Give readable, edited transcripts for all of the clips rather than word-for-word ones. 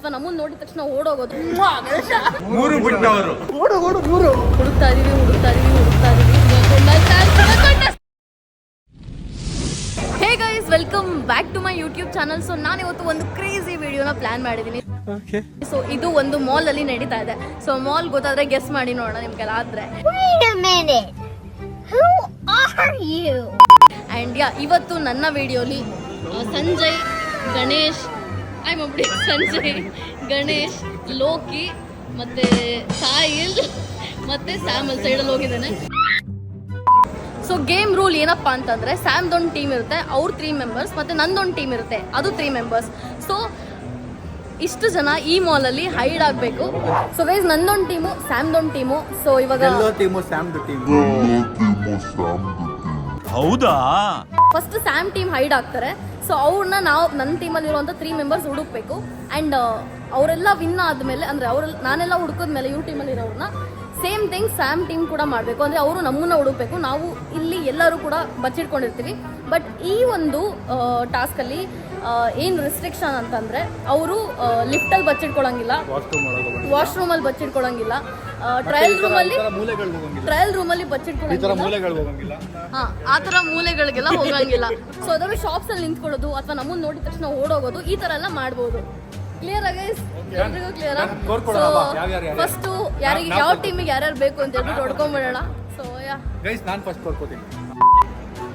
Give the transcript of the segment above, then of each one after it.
ಅಥವಾ ನಮ್ಮನ್ನ ನೋಡಿದ ತಕ್ಷಣ ಓಡೋಗೋದು. ಮೂರು ಬಿಟ್ಟವರು ಹುಡುಕ್ತಾ ಇದೀವಿ. Hey guys, welcome back to my YouTube channel. So ನಾನು ಇವತ್ತು ಒಂದು ಕ್ರೇಜಿ ವಿಡಿಯೋನ ಪ್ಲಾನ್ ಮಾಡಿದ್ದೀನಿ. ಸೊ ಇದು ಒಂದು ಮಾಲ್ ಅಲ್ಲಿ ನಡೀತಾ ಇದೆ. ಸೊ ಮಾಲ್ ಗೊತ್ತಾದ್ರೆ ಗೆಸ್ ಮಾಡಿ ನೋಡೋಣ ನಿಮ್ಗೆಲ್ಲ ಆದ್ರೆ. ಅಂಡ್ ಇವತ್ತು ನನ್ನ ವಿಡಿಯೋಲಿ ಸಂಜಯ್, ಗಣೇಶ್, ಸಂಜಯ್, ಗಣೇಶ್, ಲೋಕಿ ಮತ್ತೆ ಸಾಯಿಲ್ ಮತ್ತೆ ಸ್ಯಾಮ್ ಅಲ್ಲಿ ಸೈಡಲ್ಲಿ ಹೋಗಿದ್ದಾನೆ. ಸೊ ಗೇಮ್ ರೂಲ್ ಏನಪ್ಪಾ ಅಂತಂದ್ರೆ, ಸ್ಯಾಮ್ದೊಂದು ಟೀಮ್ ಇರುತ್ತೆ, ಅವ್ರ 3 ಮೆಂಬರ್ಸ್, ಮತ್ತೆ ನಂದೊಂದು ಟೀಮ್ ಇರುತ್ತೆ, ಅದು 3 ಮೆಂಬರ್ಸ್. ಸೊ ಇಷ್ಟು ಜನ ಈ ಮಾಲ್ ಅಲ್ಲಿ ಹೈಡ್ ಆಗ್ಬೇಕು. ಸೊ ಗೈಸ್, ನಂದೊಂದು ಟೀಮು, ಸ್ಯಾಮ್ದೊಂದು ಟೀಮು. ಸೊ ಇವಾಗ ಹೌದಾ, ಫಸ್ಟ್ ಸ್ಯಾಮ್ ಟೀಮ್ ಹೈಡ್ ಆಗ್ತಾರೆ. ಸೊ ಅವ್ರನ್ನ ನಾವು ನನ್ನ ಟೀಮಲ್ಲಿ ಇರುವಂಥ 3 ಮೆಂಬರ್ಸ್ ಹುಡುಕ್ಬೇಕು. ಆ್ಯಂಡ್ ಅವರೆಲ್ಲ ವಿನ್ ಆದಮೇಲೆ, ಅಂದರೆ ನಾನೆಲ್ಲ ಹುಡುಕಿದ್ಮೇಲೆ ಇವ್ರ ಟೀಮಲ್ಲಿ ಇರೋರನ್ನ ಸೇಮ್ ಥಿಂಗ್ ಸ್ಯಾಮ್ ಟೀಮ್ ಕೂಡ ಮಾಡಬೇಕು. ಅಂದರೆ ಅವರು ನಮ್ಮನ್ನ ಹುಡುಕ್ಬೇಕು, ನಾವು ಇಲ್ಲಿ ಎಲ್ಲರೂ ಕೂಡ ಬಚ್ಚಿಟ್ಕೊಂಡಿರ್ತೀವಿ. ಬಟ್ ಈ ಒಂದು ಟಾಸ್ಕಲ್ಲಿ ಏನು ರೆಸ್ಟ್ರಿಕ್ಷನ್ ಅಂತಂದರೆ, ಅವರು ಲಿಫ್ಟಲ್ಲಿ ಬಚ್ಚಿಟ್ಕೊಳ್ಳೋಂಗಿಲ್ಲ, ವಾಶ್ರೂಮಲ್ಲಿ ಬಚ್ಚಿಟ್ಕೊಳ್ಳೋಂಗಿಲ್ಲ, ಟ್ರಯಲ್ ರೂಮಲ್ಲಿ ಬಚ್ಚಿಟ್ಕೊಳ್ಳೋಂಗಿಲ್ಲ, ಹಾಂ ಆ ಥರ ಮೂಲೆಗಳಿಗೆಲ್ಲ ಹೋಗಂಗಿಲ್ಲ. ಸೊ ಅದಾದ್ರೂ ಶಾಪ್ಸಲ್ಲಿ ನಿಂತ್ಕೊಳ್ಳೋದು ಅಥವಾ ನಮ್ಮನ್ನು ನೋಡಿದ ತಕ್ಷಣ ಓಡೋಗೋದು, ಈ ಥರ ಎಲ್ಲ ಮಾಡ್ಬೋದು. ಕ್ಲಿಯರ್ ಆಗೈಸ್? ಎಲ್ರಿಗೂ ಕ್ಲಿಯರ್? ಸೊ ಫಸ್ಟು ಯಾರಿಗೆ ಯಾವ ಟೀಮಿಗೆ ಯಾರ್ಯಾರು ಬೇಕು ಅಂತ ಹೇಳ್ಬಿಟ್ಟು ಹೊಡ್ಕೊಂಡ್ಬಿಡೋಣ. ಸೊ ಗೈಸ್, ನಾನು ಫಸ್ಟ್ ಕೊಡ್ಕೋತೀನಿ.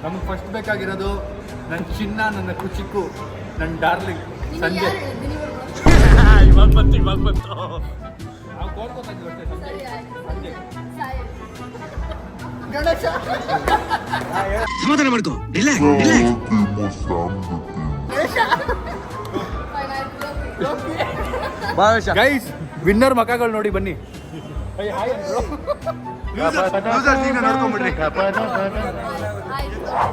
ನಮಗೆ ಫಸ್ಟ್ ಬೇಕಾಗಿರೋದು ನನ್ನ ಚಿನ್ನ, ನನ್ನ ಕುಚಿಕ್ಕು, ನನ್ನ ಡಾರ್ಲಿಂಗ್ ಸಂಜೆ. ಇವಾಗ ಬಂತು ನಾವು ಕೋರ್ಕೋತಾ ಇದ್ದೀವಿ ಅಷ್ಟೇ. ಸಂಜೆ ಗಣೇಶ ಸಮಾಧಾನ ಮಾಡ್ಕೋ, ಗೈಸ್, ವಿನ್ನರ್ ಮಕ್ಕಗಳು ನೋಡಿ ಬನ್ನಿ.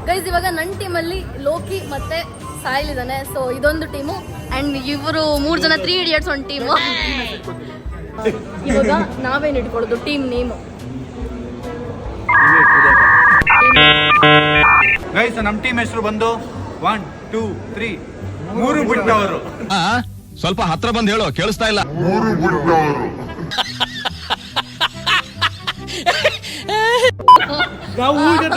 ಗೈಸ್, ಇವಾಗ ನನ್ನ ಟೀಮಲ್ಲಿ ಲೋಕಿ ಮತ್ತೆ ಸಾಯಿಲ್ ಇದ್ದಾನೆ. ಸೊ ಇದೊಂದು ಟೀಮು. ಅಂಡ್ ಇವರು 3 ಜನ 3 ಇಡಿಯಟ್ಸ್ ಒಂದು ಟೀಮು. ಇವಾಗ ನಾವೇನು ಇಟ್ಕೊಳ್ಳೋದು ಟೀಮ್ ನೇಮು. ಗೈಸ್, ನಮ್ಮ ಟೀಮ್ ಹೆಸರು ಬಂದು 1 2 3 ಮೂರು ಬಿಟ್ಟವರು. ಸ್ವಲ್ಪ ಹತ್ರ ಬಂದು ಹೇಳೋ, ಕೇಳಿಸ್ತಾ ಇಲ್ಲ. ನಾವು ಊರಿಗೆ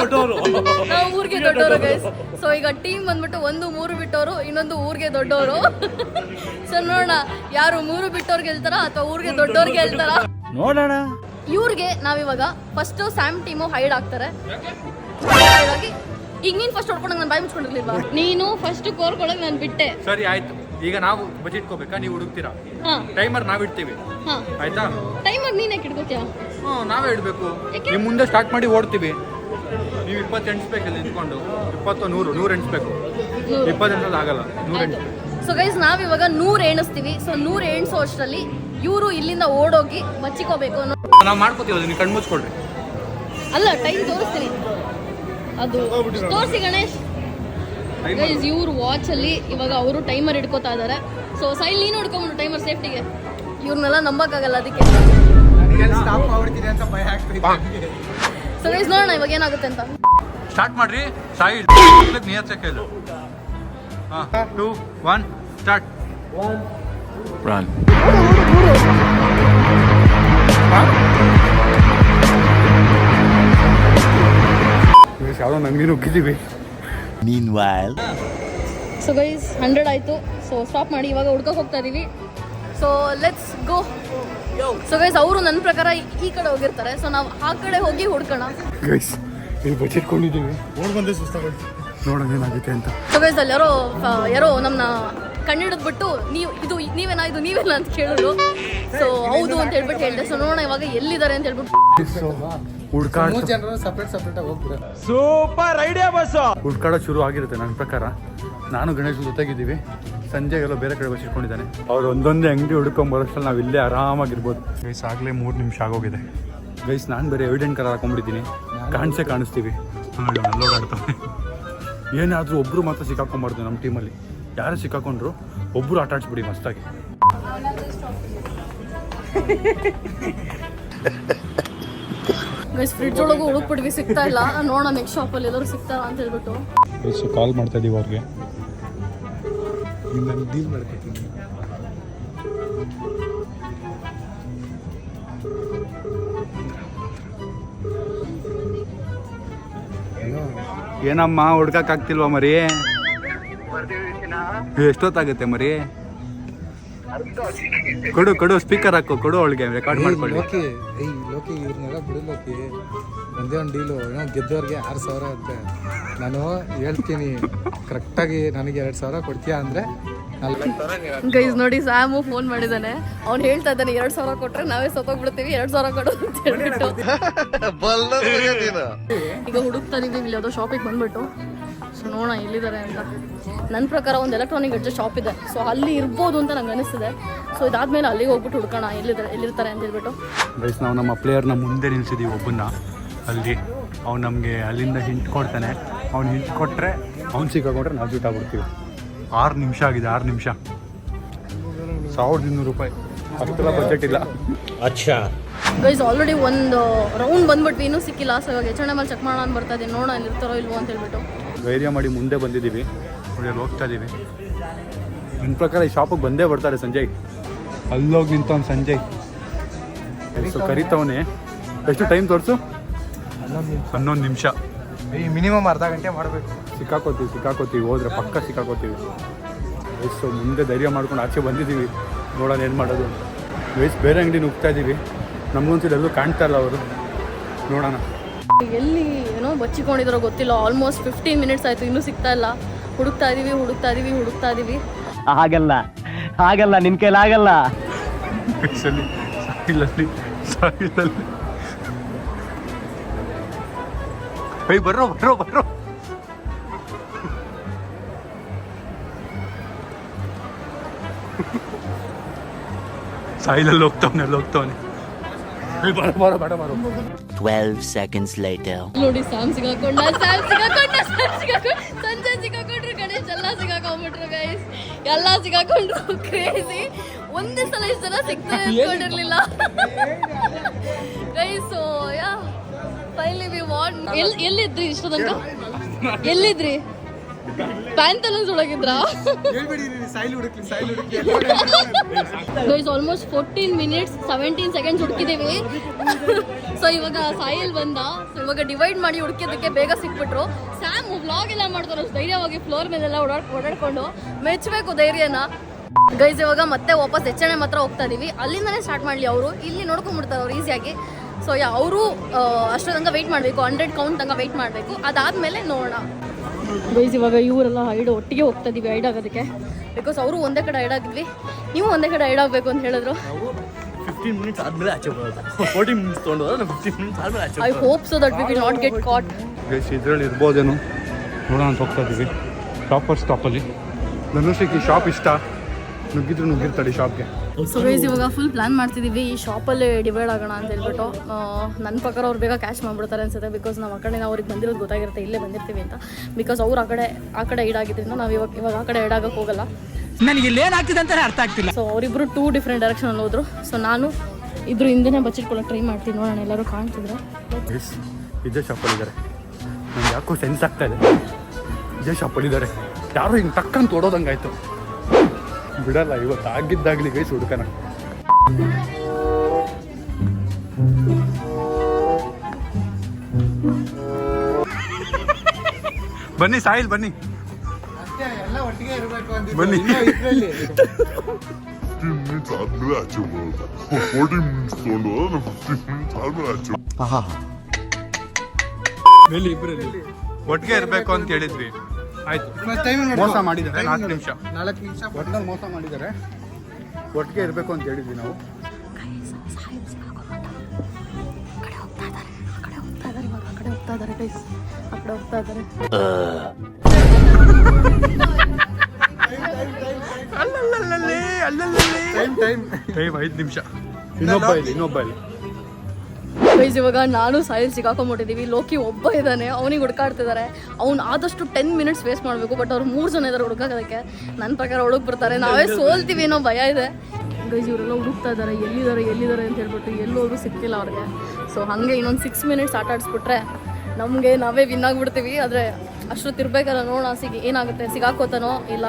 ದೊಡ್ಡವರು ಗೈಸ್. ಸೊ ಈಗ ಟೀಮ್ ಬಂದ್ಬಿಟ್ಟು ಒಂದು 3 ಬಿಟ್ಟವರು, ಇನ್ನೊಂದು ಊರಿಗೆ ದೊಡ್ಡವರು. ಸೊ ನೋಡೋಣ ಯಾರು 3 ಬಿಟ್ಟವ್ರು ಗೆಲ್ತಾರ ಅಥವಾ ಊರಿಗೆ ದೊಡ್ಡವ್ರು ಗೆಲ್ತಾರ ನೋಡೋಣ. ಇವ್ರಿಗೆ ನಾವಿವಾಗ ಫಸ್ಟ್ ಸ್ಯಾಮ್ ಟೀಮು ಹೈಡ್ ಆಗ್ತಾರೆ. ಈಗ ನೀನು ಫಸ್ಟ್ ಹೊಡ್ಕೊಂಡಂಗೆ ನಾನು ಬಾಯಿ ಮುಚ್ಕೊಂಡಿರ್ಲಿಲ್ವಾ? ನೀನು ಫಸ್ಟ್ ಕೋರ್ಕೊಳಗೆ ನಾನು ಬಿಟ್ಟೆ. ಸರಿ ಆಯ್ತು. ಈಗ ನಾವು ಬಚ್ಚಿಟ್ಕೋಬೇಕಾ? ನೀವು ಹುಡುಕ್ತೀರಾ? ಟೈಮರ್ ನಾವ್ ಇಡ್ತೀವಿ, ಆಯ್ತಾ? ಟೈಮರ್ ನೀನೇ ಇಟ್ಕೋತೀಯ? ನಾವೇ ಇಡ್ಬೇಕು. ನಿಮ್ ಮುಂದೆ ಸ್ಟಾರ್ಟ್ ಮಾಡಿ ಓಡ್ತೀವಿ. ನೀವು 20 ಎಣಿಸ್ಬೇಕು, ಇಲ್ಲಿ ನಿಂತ್ಕೊಂಡು 20 100 ಎಣಿಸ್ಬೇಕು. 20 ಎಣಿಸೋದು ಆಗಲ್ಲ, 100 ಎಣಿಸ್ಬೇಕು. ಸೊ ಗೈಸ್, ನಾವಿವಾಗ 100 ಎಣಿಸ್ತೀವಿ. ಸೊ 100 ಎಣಿಸೋ ಅಷ್ಟರಲ್ಲಿ ಇವರು ಇಲ್ಲಿಂದ ಓಡೋಗಿ ಬಚ್ಚಿಕೋಬೇಕು. ನಾವು ಮಾಡ್ಕೋತೀವಿ, ಅದು ನೀವು ಕಣ್ಣು ಮುಚ್ಕೊಳ್ರಿ. ಅಲ್ಲ, ಟೈಮ್ ತೋರಿಸ್ತೀನಿ, ಅದು ತೋರಿಸಿ ಗಣೇಶ್. ಗೈಸ್, ಇವ್ರು ವಾಚಲ್ಲಿ ಇವಾಗ ಅವರು ಟೈಮರ್ ಹಿಡ್ಕೋತಾ ಇದ್ದಾರೆ. ಸೊ ಸೈಲ್ ನೀನು ಹಿಡ್ಕೊಂಡ್ಬಿಡು ಟೈಮರ್ ಸೇಫ್ಟಿಗೆ. ಇವ್ರನ್ನೆಲ್ಲ ನಂಬಕ್ಕಾಗಲ್ಲ, ಅದಕ್ಕೆ. ಸೊ ಗೈಸ್, ನೋಡೋಣ ಇವಾಗ ಏನಾಗುತ್ತೆ ಅಂತ. ಸ್ಟಾರ್ಟ್ ಮಾಡ್ರಿ. ಸಾಯಿಲ್ ನಿಯತ್ ಕೇಳು. 2 1 ಸ್ಟಾರ್ಟ್. Run. ಯಾವ್ದೋ ನಂಗೆ ನುಗ್ಗಿದ್ದೀವಿ. Meanwhile. ಸೊ ಗೈಸ್, 100 ಆಯಿತು. ಸೊ ಸ್ಟಾಪ್ ಮಾಡಿ, ಇವಾಗ ಹುಡ್ಕೋಕೆ ಹೋಗ್ತಾ ಇದೀವಿ. So let's go. So guys, ಅವರು ನನ್ನ ಪ್ರಕಾರ ಈ ಕಡೆ ಹೋಗಿರ್ತಾರೆ. ಸೊ ನಾವು ಆ ಕಡೆ ಹೋಗಿ ಹುಡ್ಕೋಣ. ಗೈಸ್, ಇಲ್ಲಿ ಬಚ್ಚಿಟ್ಕೊಂಡಿದ್ದೀವಿ. ಓಡ್ ಬಂದೆ, ಸುಸ್ತಾಗೋಯ್ತು. ನೋಡೋಣ ಏನಾಗುತ್ತೆ ಅಂತ. ಸೊ ಗೈಸ್, ಅಲ್ಲಿ ಯಾರೋ ನಮ್ಮನ್ನ ಕಣ್ಣಿಡಿದ್ಬಿಟ್ಟು ನೀವೇನಾ ಅಂತ ಕೇಳಿದ್ರು. ಸೊ ಹೌದು ಅಂತ ಹೇಳ್ಬಿಟ್ಟು ಹೇಳಿದೆ. ಸೊ ನೋಡೋಣ ಇವಾಗ ಎಲ್ಲಿದ್ದಾರೆ ಅಂತ ಹೇಳ್ಬಿಟ್ಟು ಸೂಪರ್ ಐಡಿಯಾ ಬಸ್. ಹುಡ್ಕಾಡೋದು ಶುರು ಆಗಿರುತ್ತೆ. ನನ್ನ ಪ್ರಕಾರ ನಾನು ಗಣೇಶ್ ಜೊತೆಗಿದ್ದೀವಿ. ಸಂಜೆಗೆಲ್ಲ ಬೇರೆ ಕಡೆ ಬಚ್ಚಿಟ್ಕೊಂಡಿದ್ದಾನೆ. ಅವ್ರು ಒಂದೊಂದೇ ಅಂಗಡಿ ಹುಡ್ಕೊಂಬರೋಷ್ಟಲ್ಲಿ ನಾವು ಇಲ್ಲೇ ಆರಾಮಾಗಿರ್ಬೋದು. ಗೈಸ್, ಆಗಲೇ 3 ನಿಮಿಷ ಆಗೋಗಿದೆ. ಗೈಸ್, ನಾನು ಬೇರೆ ಎವಿಡೆಂಟ್ ಕಲರ್ ಹಾಕೊಂಡ್ಬಿಟ್ಟಿದ್ದೀನಿ. ಕಾಣಿಸ್ತೀವಿ. ಓಡಾಡ್ತಾವೆ. ಏನಾದರೂ ಒಬ್ಬರು ಮಾತ್ರ ಸಿಕ್ಕಾಕೊಂಬಾರ್ದು. ನಮ್ಮ ಟೀಮಲ್ಲಿ ಯಾರು ಸಿಕ್ಕಾಕೊಂಡ್ರು ಒಬ್ಬರು ಆಟ ಆಡಿಸ್ಬಿಡಿ ಮಸ್ತಾಗಿ. ಫ್ರಿಡ್ಜ್ ಒಳಗೂ ಹುಡುಕ್ಬಿಟ್ವಿ, ಸಿಗ್ತಾ ಇಲ್ಲ. ನೋಡೋಣ ನೆಕ್ಸ್ಟ್ ಶಾಪಲ್ಲಿ ಎಲ್ಲರೂ ಸಿಗ್ತಾರ ಅಂತ ಹೇಳ್ಬಿಟ್ಟು ಕಾಲ್ ಮಾಡ್ತಾ ಇದೀವಿ ಅವ್ರಿಗೆ. ಏನಮ್ಮ ಹುಡ್ಕಕ್ಕಾಗ್ತಿಲ್ವಾ ಮರಿ? ಎಷ್ಟೊತ್ತಾಗುತ್ತೆ ಮರಿ? ಕೊಡು ಕೊಡು, ಸ್ಪೀಕರ್ ಹಾಕು, ಕೊಡು, ಅವಳಿಗೆ ರೆಕಾರ್ಡ್ ಮಾಡ್ಕೊಳ್ಳಿ. ಲೋಕಿ ಇವ್ರನ್ನೆಲ್ಲ ಬಿಡು ಲೋಕಿ. ಒಂದೇ ಒಂದು ಡೀಲು, ಏನೋ ಗೆದ್ದವ್ರಿಗೆ 6,000 ಅಂತೆ. ನಾನು ಹೇಳ್ತೀನಿ ಕರೆಕ್ಟಾಗಿ ನನಗೆ 2,000 ಕೊಡ್ತೀಯಾ ಅಂದರೆ ಗೈಸ್ ನೋಡಿ, ಸ್ಯಾಮು ಫೋನ್ ಮಾಡಿದ್ದಾನೆ. ಅವ್ನು ಹೇಳ್ತಾ ಇದ್ದಾನೆ 2,000 ಕೊಟ್ರೆ ನಾವೇ ಸತ್ತೋಗ್ಬಿಡ್ತೀವಿ, 2,000 ಕೊಡು ಅಂತ ಹೇಳ್ಬಿಟ್ಟು. ಈಗ ಹುಡುಕ್ತಾ ಇದೀವಿ, ಇಲ್ಲಿ ಯಾವುದೋ ಶಾಪಿಗೆ ಬಂದ್ಬಿಟ್ಟು. ಸೊ ನೋಡೋಣ ಎಲ್ಲಿದ್ದಾರೆ ಅಂತ. ನನ್ನ ಪ್ರಕಾರ ಒಂದು ಎಲೆಕ್ಟ್ರಾನಿಕ್ ಗಡ್ಜೆಟ್ ಶಾಪ್ ಇದೆ, ಸೊ ಅಲ್ಲಿ ಇರ್ಬೋದು ಅಂತ ನಂಗೆ ಅನಿಸ್ತಿದೆ. ಸೊ ಇದಾದ್ಮೇಲೆ ಅಲ್ಲಿಗೆ ಹೋಗ್ಬಿಟ್ಟು ಹುಡ್ಕೋಣ ಎಲ್ಲಿರ್ತಾರೆ ಅಂತ ಹೇಳ್ಬಿಟ್ಟು. ಗೈಸ್ ನಾವು ನಮ್ಮ ಪ್ಲೇಯರ್ನ ಮುಂದೆ ನಿಲ್ಸಿದ್ದೀವಿ ಒಬ್ಬನ್ನ ಅಲ್ಲಿ. ಅವ್ನು ನಮಗೆ ಅಲ್ಲಿಂದ ಹಿಂಟ್ ಕೊಡ್ತಾನೆ. ಅವ್ನು ಹಿಂಟ್ ಕೊಟ್ಟರೆ ಅವ್ನು ಸಿಕ್ಕಾಕೊಂಡ್ರೆ ನಾವು ಜೂಟ್ ಆಗ್ಬಿಡ್ತೀವಿ. 6 ನಿಮಿಷ ಆಗಿದೆ, 6 ನಿಮಿಷ. 1,200 ರೂಪಾಯಿ, ಅಷ್ಟೆಲ್ಲ ಬಜೆಟ್ ಇಲ್ಲ. ಗೈಸ್ ಆಲ್ರೆಡಿ ಒಂದು ರೌಂಡ್ ಬಂದ್ಬಿಟ್ವಿ, ಇನ್ನೂ ಸಿಕ್ಕಿಲ್ಲ. ಸೊ ಇವಾಗ H&M ಚೆಕ್ ಮಾಡೋಣ ಅಂತ ಬರ್ತಾ ಇದ್ದೀನಿ, ನೋಡೋಣ ಇಲ್ಲಿರ್ತಾರೋ ಇಲ್ವೋ ಅಂತ ಹೇಳ್ಬಿಟ್ಟು. ಧೈರ್ಯ ಮಾಡಿ ಮುಂದೆ ಬಂದಿದ್ದೀವಿ, ಅಲ್ಲಿ ಹೋಗ್ತಾ ಇದ್ದೀವಿ. ನನ್ನ ಪ್ರಕಾರ ಈ ಶಾಪಿಗೆ ಬಂದೇ ಬರ್ತಾರೆ ಸಂಜಯ್. ಅಲ್ಲೋಗಿ ನಿಂತವ್ನು ಸಂಜಯ್. ಸೊ ಕರಿತವನೇ. ಎಷ್ಟು ಟೈಮ್ ತೋರಿಸು? 11 ನಿಮಿಷ. ಮಿನಿಮಮ್ ಅರ್ಧ ಗಂಟೆ ಮಾಡಬೇಕು. ಸಿಕ್ಕಾಕೋತೀವಿ ಹೋದ್ರೆ ಪಕ್ಕ ಸಿಕ್ಕಾಕೋತೀವಿ. ಸೊ ಮುಂದೆ ಧೈರ್ಯ ಮಾಡ್ಕೊಂಡು ಆಚೆ ಬಂದಿದ್ದೀವಿ, ನೋಡೋಣ ಏನು ಮಾಡೋದು. ಬೇರೆ ಅಂಗಡಿ ನುಗ್ತಾ ಇದ್ದೀವಿ. ನಮಗೊಂದ್ಸಲ ಎಲ್ಲೂ ಕಾಣ್ತಾ ಇಲ್ಲ ಅವರು, ನೋಡೋಣ. ಎಲ್ಲಿ ಏನೋ ಬಚ್ಚಿಕೊಂಡಿದ್ರೋ ಗೊತ್ತಿಲ್ಲ. ಆಲ್ಮೋಸ್ಟ್ 15 ಮಿನಿಟ್ಸ್ ಆಯಿತು, ಇನ್ನೂ ಸಿಗ್ತಾ ಇಲ್ಲ. ಹುಡುಕ್ತಾ ಇದೀವಿ. ಹಾಗಲ್ಲ ನಿನ್ ಕೈಲಾಗಲ್ಲ. ಬರ್ರೋ ಸಾಯಿಲಲ್ಲಿ ಹೋಗ್ತಾವನೆ. ಬೇಡ 12 seconds later. ನೋಡಿ, ಸ್ಯಾಮ್ ಸಿಗಾಕೊಂಡ. ಸಂಜೆ ಸಿಗಾಕೊಂಡ್ರು, ಗಣೇಶ್ ಎಲ್ಲ ಸಿಗಾಕೊಂಡ್ಬಿಟ್ರು. ಗೈಸ್ ಎಲ್ಲ ಸಿಗಾಕೊಂಡ್ರು. ಕ್ರೇಜಿ. ಒಂದೇ ಸಲ ಇಷ್ಟು ಜನ ಸಿಗ್ತಾರೆ ಅನ್ಕೊಂಡಿರ್ಲಿಲ್ಲ guys. Yeah finally we want. ಎಲ್ಲಿದ್ರಿ ಇಷ್ಟು ತನಕ? ಎಲ್ಲಿದ್ರಿ? ಪ್ಯಾಂತಲನ್ಸ್ ಒಳಗಿದ್ರಾ? ಗೈಸ್ ಆಲ್ಮೋಸ್ಟ್ 14 ಮಿನಿಟ್ಸ್ 17 ಸೆಕೆಂಡ್ಸ್ ಹುಡುಕಿದ್ದೀವಿ. ಸೊ ಇವಾಗ ಸಾಯಿಲ್ ಬಂದ. ಸೊ ಇವಾಗ ಡಿವೈಡ್ ಮಾಡಿ ಹುಡುಕಿದ್ದಕ್ಕೆ ಬೇಗ ಸಿಕ್ಬಿಟ್ರು. ಸ್ಯಾಮ್ ವ್ಲಾಗ್ ಎಲ್ಲ ಮಾಡ್ತಾರೆ ಧೈರ್ಯವಾಗಿ ಫ್ಲೋರ್ ಮೇಲೆಲ್ಲ ಓಡಾಡ್ಕೊಂಡು. ಮೆಚ್ಚಬೇಕು ಧೈರ್ಯನ. ಗೈಸ್ ಇವಾಗ ಮತ್ತೆ ವಾಪಸ್ H&M ಹತ್ರ ಹೋಗ್ತಾ ಇದೀವಿ. ಅಲ್ಲಿಂದನೇ ಸ್ಟಾರ್ಟ್ ಮಾಡಲಿ ಅವರು, ಇಲ್ಲಿ ನೋಡ್ಕೊಂಡ್ಬಿಡ್ತಾರೆ ಅವ್ರು ಈಸಿಯಾಗಿ. ಸೊ ಅವರು ಅಷ್ಟೋ ತನಕ ವೆಯ್ಟ್ ಮಾಡಬೇಕು, 100 ಕೌಂಟ್ ತನಕ ವೆಯ್ಟ್ ಮಾಡಬೇಕು. ಅದಾದಮೇಲೆ ನೋಡೋಣ. ಗೈಸ್ ಇವಾಗ ಇವರೆಲ್ಲ ಒಟ್ಟಿಗೆ ಹೋಗ್ತಾ ಇದೀವಿ ಹೈಡ್ ಆಗೋದಕ್ಕೆ. ಬಿಕಾಸ್ ಅವರು ಒಂದೇ ಕಡೆ ಹೈಡ್ ಆಗಿದ್ವಿ, ನೀವು ಒಂದೇ ಕಡೆ ಹೈಡ್ ಆಗಬೇಕು ಅಂತ ಹೇಳಿದ್ರು. 15 ಮಿನಿಟ್ಸ್ ಆದ್ಮೇಲೆ ಆಚೆ ಬರೋದು. 40 ಮಿನಿಟ್ಸ್ ತೊಗೊಂಡು 15 ಮಿನಿಟ್ಸ್ ಆದ್ಮೇಲೆ ಆಚೆ. I hope so that we will not get caught. Guys ಇದ್ರಲ್ಲಿ ಇರ್ಬೋದೇನು ನೋಡೋಣ ಅಂತ ಹೋಗ್ತಾ ಇದ್ದೀವಿ. ಸ್ಟಾಪಲ್ಲಿ ಧನುಷಿಗೆ ಈ ಶಾಪ್ ಇಷ್ಟ, ನುಗ್ಗಿರ್ತಾಳೆ ಶಾಪ್ಗೆ. ಸೊ ಗೈಸ್ ಇವಾಗ ಫುಲ್ ಪ್ಲಾನ್ ಮಾಡ್ತಿದ್ದೀವಿ ಈ ಶಾಪಲ್ಲೇ ಡಿವೈಡ್ ಆಗೋಣ ಅಂತ ಹೇಳ್ಬಿಟ್ಟು. ನನ್ನ ಪ್ರಕಾರ ಅವ್ರು ಬೇಗ ಕ್ಯಾಚ್ ಮಾಡಿಬಿಡ್ತಾರೆ ಅನ್ಸುತ್ತೆ. ಬಿಕಾಸ್ ನಾವು ಆ ಕಡೆ ಅವ್ರಿಗೆ ಬಂದಿರೋದು ಗೊತ್ತಾಗಿರುತ್ತೆ ಇಲ್ಲೇ ಬಂದಿರ್ತೀವಿ ಅಂತ. ಬಿಕಾಸ್ ಅವ್ರು ಆ ಕಡೆ ಇಡಾಗಿದ್ದರಿಂದ ನಾವು ಇವಾಗ ಆ ಕಡೆ ಇಡಾಗಕ್ಕೆ ಹೋಗಲ್ಲ. ನನಗೆ ಇಲ್ಲಿ ಏನಾಗ್ತಿದೆ ಅಂತ ಅರ್ಥ ಆಗ್ತಿಲ್ಲ. ಸೊ ಅವರಿಬ್ಬರು 2 ಡಿಫ್ರೆಂಟ್ ಡೈರೆಕ್ಷನಲ್ಲಿ ಹೋದ್ರು. ಸೊ ನಾನು ಇದ್ರ ಹಿಂದೆನೇ ಬಚ್ಚಿಟ್ಕೊಳ್ಳೋಕೆ ಟ್ರೈ ಮಾಡ್ತೀನಿ, ನೋಡೋಣ ಎಲ್ಲರೂ ಕಾಣ್ತಿದ್ರೆ. ಇದೇ ಶಾಪಲ್ಲಿದ್ದಾರೆ. ನನಗೆ ಯಾಕೋ ಸೆನ್ಸ್ ಆಗ್ತಾ ಇದೆ, ಇದೇ ಶಾಪಲ್ಲಿದ್ದಾರೆ. ಯಾರು ಹಿಂಗೆ ಟಕ್ಕಂತ ಓಡೋದಂಗಾಯ್ತು. ಬಿಡಲ್ಲ ಇವತ್ತು ಆಗಿದ್ದಾಗಲಿ ಗೈಸ್ ಹುಡುಕನ. ಬನ್ನಿ ಸಾಯಿಲ್ ಬನ್ನಿ ಎಲ್ಲ ಒಟ್ಟಿಗೆ ಇರಬೇಕು ಅಂತ ಬನ್ನಿ. ಒಟ್ಟಿಗೆ ಇರಬೇಕು ಅಂತ ಹೇಳಿದ್ವಿ. ಆಯ್ತು, ಮೋಸ ಮಾಡಿದ್ದಾರೆ. 4 ನಿಮಿಷ ಒಟ್ಟಿನಲ್ಲಿ ಮೋಸ ಮಾಡಿದ್ದಾರೆ. ಒಟ್ಟಿಗೆ ಇರಬೇಕು ಅಂತ ಹೇಳಿದ್ವಿ ನಾವು. ಟೈಮ್ 5 ನಿಮಿಷ. ಇನ್ನೊಬ್ಬ ಇಲ್ಲಿ. ಗೈಸ್ ಇವಾಗ ನಾನು ಸಾಯಿಲ್ ಸಿಗಾಕೊಂಡ್ಬಿಟ್ಟಿದ್ದೀವಿ. ಲೋಕಿ ಒಬ್ಬ ಇದ್ದಾನೆ, ಅವನಿಗೆ ಹುಡುಕಾಡ್ತಿದ್ದಾರೆ. ಅವ್ನು ಆದಷ್ಟು 10 ಮಿನಿಟ್ಸ್ ವೇಸ್ಟ್ ಮಾಡಬೇಕು. ಬಟ್ ಅವ್ರು 3 ಜನ ಇದ್ದಾರೆ ಹುಡುಕೋದಕ್ಕೆ. ನನ್ನ ಪ್ರಕಾರ ಹುಡುಕ್ ಬರ್ತಾರೆ, ನಾವೇ ಸೋಲ್ತೀವಿ ಅನ್ನೋ ಭಯ ಇದೆ. ಗೈಸ್ ಇವರೆಲ್ಲ ಹುಡುಕ್ತಾ ಇದ್ದಾರೆ, ಎಲ್ಲಿದ್ದಾರೆ ಅಂತ ಹೇಳ್ಬಿಟ್ಟು. ಎಲ್ಲೋದ್ರು ಸಿಕ್ತಿಲ್ಲ ಅವ್ರಿಗೆ. ಸೊ ಹಾಗೆ ಇನ್ನೊಂದು 6 ಮಿನಿಟ್ಸ್ ಆಟ ಆಡಿಸ್ಬಿಟ್ರೆ ನಮಗೆ ನಾವೇ ವಿನ್ ಆಗಿಬಿಡ್ತೀವಿ. ಆದರೆ ಅಷ್ಟೊತ್ತಿರ್ಬೇಕಲ್ಲ, ನೋಡೋಣ ಏನಾಗುತ್ತೆ, ಸಿಗಾಕೋತಾನೋ ಇಲ್ಲ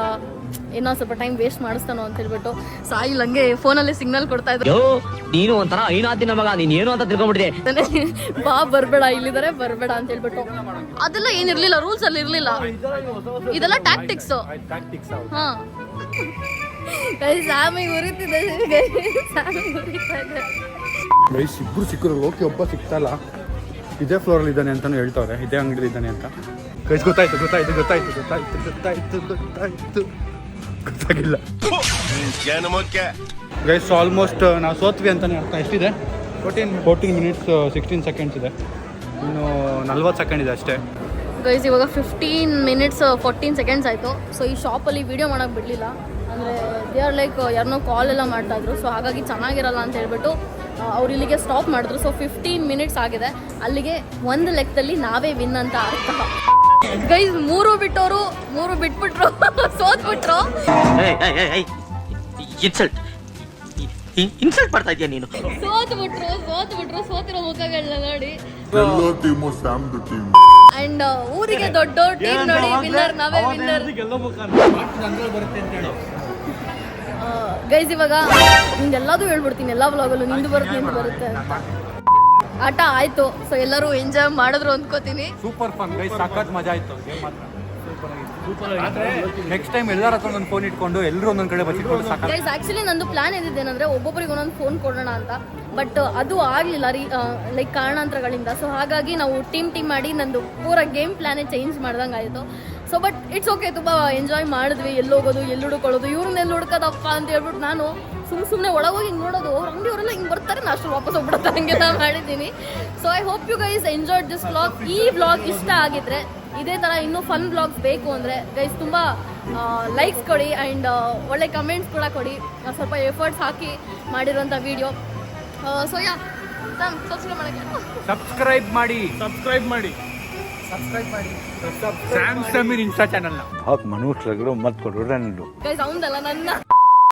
ಏನೋ ಸ್ವಲ್ಪ ಟೈಮ್ ವೇಸ್ಟ್ ಮಾಡಿಸ್ತಾನೋ ಅಂತ ಹೇಳ್ಬಿಟ್ಟು ಸಾಯಿಲ್ ಹಂಗೆ ಫೋನಲ್ಲಿ ಸಿಗ್ನಲ್ ಕೊಡ್ತಾ ಇದ್ರು ನೀನು ಒಂಥರ ಐನಾತಿನ ಮಗ ನೀನ್ ಏನು ಅಂತ ತಿಳ್ಕೊಂಡ್ಬಿಟ್ಟಿದೆ. ಬಾ ಬರ್ಬೇಡ ಇಲ್ಲಿದ್ದಾರೆ ಬರ್ಬೇಡ ಅಂತ ಹೇಳ್ಬಿಟ್ಟು ಅದೆಲ್ಲ ಏನಿರ್ಲಿಲ್ಲ, ರೂಲ್ಸ್ ಅಲ್ಲಿ ಇರ್ಲಿಲ್ಲ, ಇದೆಲ್ಲ ಟ್ಯಾಕ್ಟಿಕ್ಸ್. ಹಾ ಸ್ಯಾಮಿಗೆ ಉರಿತಿದೆ, ಸ್ಯಾಮಿಗೆ ಉರಿತಾ ಇದೆ. ಗೈಸ್ ಇಬ್ರು ಸಿಕ್ಕರು, ಓಕೆ ಒಬ್ಬ ಸಿಗ್ತಲ್ಲ, ಇದೇ ಫ್ಲೋರಲ್ಲಿ ಇದ್ದಾನೆ ಅಂತಾನು ಹೇಳ್ತವ್ರೆ, ಇದೇ ಅಂಗಡಿ ಇದ್ದಾನೆ ಅಂತ. ಗೈಸ್ ಗೊತ್ತಾಯ್ತು ಗೊತ್ತಾಯ್ತು ಗೊತ್ತಾಯ್ತು ಗೊತ್ತಾಯ್ತು ಗೊತ್ತಾಯ್ತು ಗೊತ್ತಾಯ್ತು ಗೊತ್ತಾಗಿಲ್ಲ ಗೈಸ್. ಆಲ್ಮೋಸ್ಟ್ ನಾವು ಸೋತ್ವಿ ಅಂತಾನೆ ಅರ್ಥ. ಎಷ್ಟಿದೆ? 14 ಮಿನಿಟ್ಸ್ 16 ಸೆಕೆಂಡ್ಸ್ ಇದೆ, ಇನ್ನು 40 ಸೆಕೆಂಡ್ ಇದೆ ಅಷ್ಟೇ. ಗೈಸ್ ಇವಾಗ 15 ಮಿನಿಟ್ಸ್ 14 ಸೆಕೆಂಡ್ಸ್ ಆಯಿತು. ಸೊ ಈ ಶಾಪಲ್ಲಿ ವೀಡಿಯೋ ಮಾಡೋಕ್ಕೆ ಬಿಡಲಿಲ್ಲ, ಅಂದರೆ ದೇ ಆರ್ ಲೈಕ್ ಯಾರನ್ನೋ ಕಾಲ್ ಎಲ್ಲ ಮಾಡ್ತಾಯಿದ್ರು. ಸೊ ಹಾಗಾಗಿ ಚೆನ್ನಾಗಿರಲ್ಲ ಅಂತ ಹೇಳ್ಬಿಟ್ಟು ಅವ್ರು ಇಲ್ಲಿಗೆ ಸ್ಟಾಪ್ ಮಾಡಿದ್ರು. ಸೊ 15 ಮಿನಿಟ್ಸ್ ಆಗಿದೆ, ಅಲ್ಲಿಗೆ ಒಂದು ಲೆಕ್ಕದಲ್ಲಿ ನಾವೇ ವಿನ್ ಅಂತ ಅರ್ಥ. ಗೈಸ್ 3 ಬಿಟ್ಟವರು 3 ಬಿಟ್ಬಿಟ್ರು, ಸೋತ್ಬಿಟ್ರು. ಇನ್ಸಲ್ಟ್ ಮಾಡ್ತಾ ಇದೀಯ ನೀನು. ಸೋತ್ಬಿಟ್ರು ಸೋತಿರೋ ಮುಖಗಳನ್ನ ನೋಡಿ. ಅಂಡ್ ಊರಿಗೆ ದೊಡ್ಡ ಟೀಮ್ ನೋಡಿ, ವಿನ್ನರ್ ನಾವೇ ವಿನ್ನರ್. ಗೈಸ್ ಇವಾಗ ನಿಂದೆಲ್ಲದೂ ಹೇಳ್ಬಿಡ್ತೀನಿ, ಎಲ್ಲ ವ್ಲಾಗಲ್ಲೂ ನಿಂದು ಬರುತ್ತೆ ಅಂತ. ಆಟ ಆಯ್ತು, ಸೊ ಎಲ್ಲರೂ ಎಂಜಾಯ್ ಮಾಡಿದ್ರು ಅಂದ್ಕೋತೀನಿ. ಸೂಪರ್ ಫನ್ ಗೈಸ್, ಸಖತ್ ಮಜಾ ಆಯ್ತು. ನೆಕ್ಸ್ಟ್ ಟೈಮ್ ಎಲ್ಲರ ಹತ್ರ ಒಂದು ಫೋನ್ ಇಟ್ಕೊಂಡು ಎಲ್ಲರೂ ಒಂದೊಂದು ಕಡೆ ಬಚ್ಚಿಟ್ಕೊಂಡು ಸಾಕು. ಗೈಸ್ ಆಕ್ಚುಲಿ ನಂದು ಪ್ಲಾನ್ ಏನಿದ್ದೇನೆಂದ್ರೆ ಒಬ್ಬೊಬ್ಬರಿಗೆ ಒಂದೊಂದು ಫೋನ್ ಕೊಡೋಣ ಅಂತ, ಬಟ್ ಅದು ಆಗಲಿಲ್ಲ ಲೈಕ್ ಕಾರಣಾಂತರಗಳಿಂದ. ಸೊ ಹಾಗಾಗಿ ನಾವು ಟೀಮ್ ಮಾಡಿ ನಂದು ಪೂರ ಗೇಮ್ ಪ್ಲಾನೇ ಚೇಂಜ್ ಮಾಡ್ದಂಗೆ ಆಯಿತು. ಸೊ ಬಟ್ ಇಟ್ಸ್ ಓಕೆ, ತುಂಬ ಎಂಜಾಯ್ ಮಾಡಿದ್ವಿ. ಎಲ್ಲಿ ಹೋಗೋದು, ಎಲ್ಲಿ ಹುಡುಕೊಳ್ಳೋದು, ಇವ್ರನ್ನ ಎಲ್ಲಿ ಹುಡ್ಕೋದಪ್ಪ ಅಂತ ಹೇಳ್ಬಿಟ್ಟು ನಾನು ಸುಮ್ಮನೆ ಒಳಗೋಗಿ ಹಿಂಗೆ ನೋಡೋದು, ಅವ್ರ ಅಂಗಡಿಯವರೆಲ್ಲ ಹಿಂಗೆ ಬರ್ತಾರೆ, ನಾ ಅಷ್ಟು ವಾಪಸ್ ಹೋಗ್ಬಿಡುತ್ತೆ, ಹಂಗೆಲ್ಲ ಮಾಡಿದ್ದೀನಿ. So I hope you guys enjoyed this vlog. ಈ ವ್ಲಾಗ್ ಇಷ್ಟ ಆಗಿದ್ರೆ, ಇದೇ ಥರ ಇನ್ನೂ ಫನ್ ವ್ಲಾಗ್ಸ್ ಬೇಕು ಅಂದರೆ ಗೈಸ್ ತುಂಬ ಲೈಕ್ಸ್ ಕೊಡಿ ಆ್ಯಂಡ್ ಒಳ್ಳೆ ಕಮೆಂಟ್ಸ್ ಕೂಡ ಕೊಡಿ. ಸ್ವಲ್ಪ ಎಫರ್ಟ್ಸ್ ಹಾಕಿ ಮಾಡಿರೋಂಥ ವೀಡಿಯೋ. ಸೊ ಯಾ ಸಬ್ಸ್ಕ್ರೈಬ್ ಮಾಡಿ ಸ್ಯಾಮ್ ಸಮೀರ್ ಇನ್ಸ್ಟಾ ಚಾನಲ್ನ. ಗೈಸ್ ಅವನದಲ್ಲ ನನ್ನ